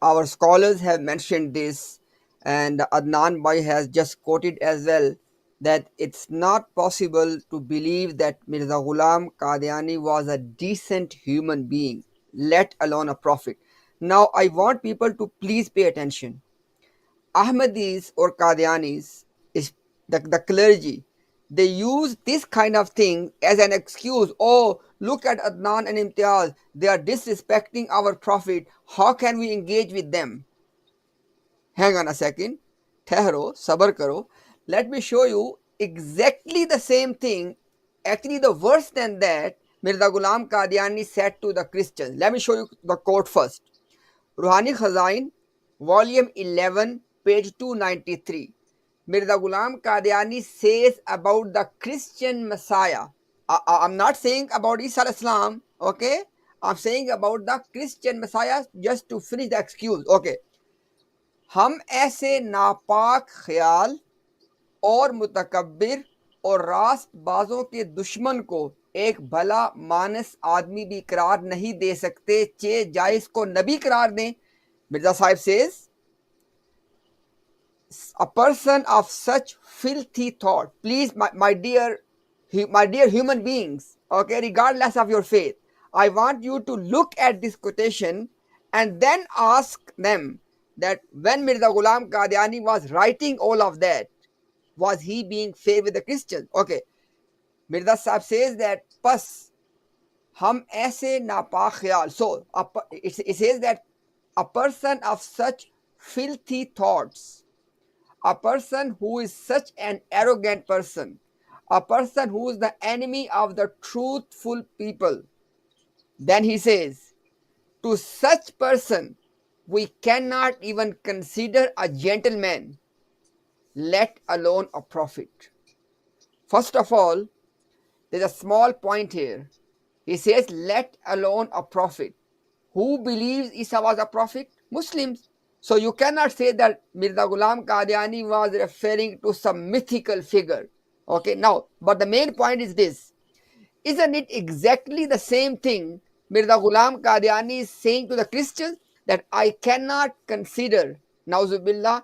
Our scholars have mentioned this, and Adnan Bhai has just quoted as well that it's not possible to believe that Mirza Ghulam Qadiani was a decent human being, let alone a prophet. Now, I want people to please pay attention. Ahmadis or Qadianis, is the clergy, they use this kind of thing as an excuse. Oh, look at Adnan and Imtiaz. They are disrespecting our prophet. How can we engage with them? Hang on a second. Tehro, sabar karo. Let me show you exactly the same thing. Actually, the worse than that, Mirza Ghulam Qadiani said to the Christians. Let me show you the quote first. Ruhani Khazain, volume 11, page 293. Mirza Ghulam Qadiani says about the Christian Messiah. I'm not saying about Isa Islam, okay? I'm saying about the Christian Messiah just to finish the excuse, okay? हम ऐसे नापाक ख्याल और मुतकब्बिर और रास्तबाजों के दुश्मन को एक भला मानस आदमी भी करार नहीं दे सकते, चे जायज को नबी करार दें. Mirza Sahib says, a person of such filthy thought, please, my dear human beings, okay, regardless of your faith, I want you to look at this quotation and then ask them that when Mirza Ghulam Qadiani was writing all of that, was he being fair with the Christians? Okay, Mirza Sahib says that pas hum aise napak khayal. So it says that a person of such filthy thoughts, a person who is such an arrogant person, a person who is the enemy of the truthful people, then he says, to such person we cannot even consider a gentleman, let alone a prophet. First of all, there's a small point here. He says, let alone a prophet. Who believes Isa was a prophet? Muslims. So you cannot say that Mirza Ghulam Qadiani was referring to some mythical figure. Okay, now, but the main point is this. Isn't it exactly the same thing Mirza Ghulam Qadiani is saying to the Christians, that I cannot consider, Nauzubillah,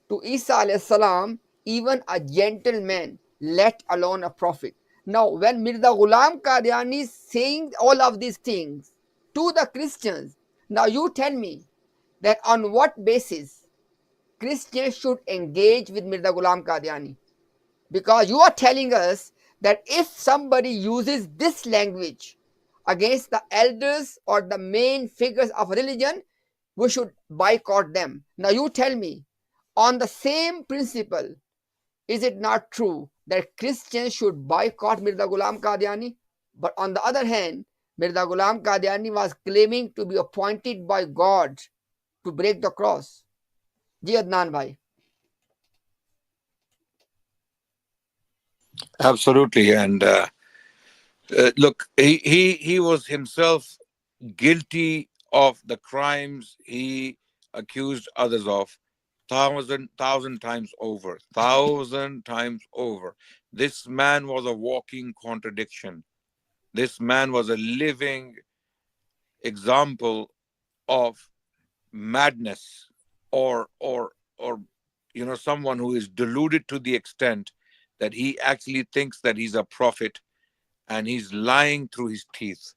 to Isa alayhi salam even a gentleman, let alone a prophet. Now, when Mirza Ghulam Qadiani is saying all of these things to the Christians, now you tell me that on what basis Christians should engage with Mirza Ghulam Qadiani? Because you are telling us that if somebody uses this language against the elders or the main figures of religion, we should boycott them. Now you tell me, on the same principle, is it not true that Christians should boycott Mirza Ghulam Qadiani? But on the other hand, Mirza Ghulam Qadiani was claiming to be appointed by God to break the cross. Ji Adnan bhai. Absolutely. And look, he was himself guilty of the crimes he accused others of thousand times over. Thousand times over. This man was a walking contradiction. This man was a living example of madness, or someone who is deluded to the extent that he actually thinks that he's a prophet, and he's lying through his teeth.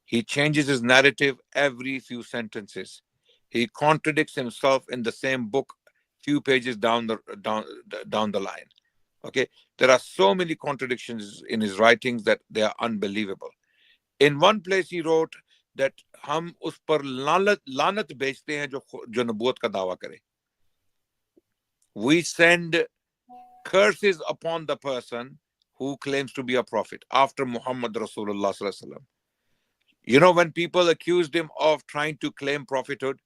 He changes his narrative every few sentences. He contradicts himself in the same book few pages down the line. Okay, there are so many contradictions in his writings that they are unbelievable. In one place he wrote that हम उस पर लानत भेजते हैं जो नबूवत का दावा करे. We send curses upon the person who claims to be a prophet after Muhammad Rasulullah sallallahu alaihi wasallam. When people accused him of trying to claim prophethood,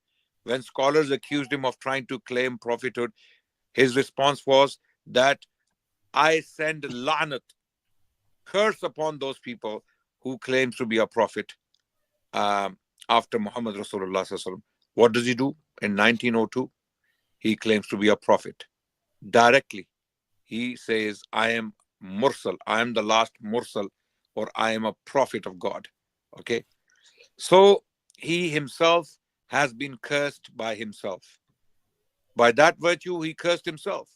when scholars accused him of trying to claim prophethood, his response was that I send la'nat, curse upon those people who claims to be a prophet after Muhammad Rasulullah sallallahu alaihi wasallam. What does he do? In 1902, he claims to be a prophet. Directly, he says, I am Mursal, I am the last Mursal, or I am a prophet of God. Okay. So he himself has been cursed by himself. By that virtue, he cursed himself.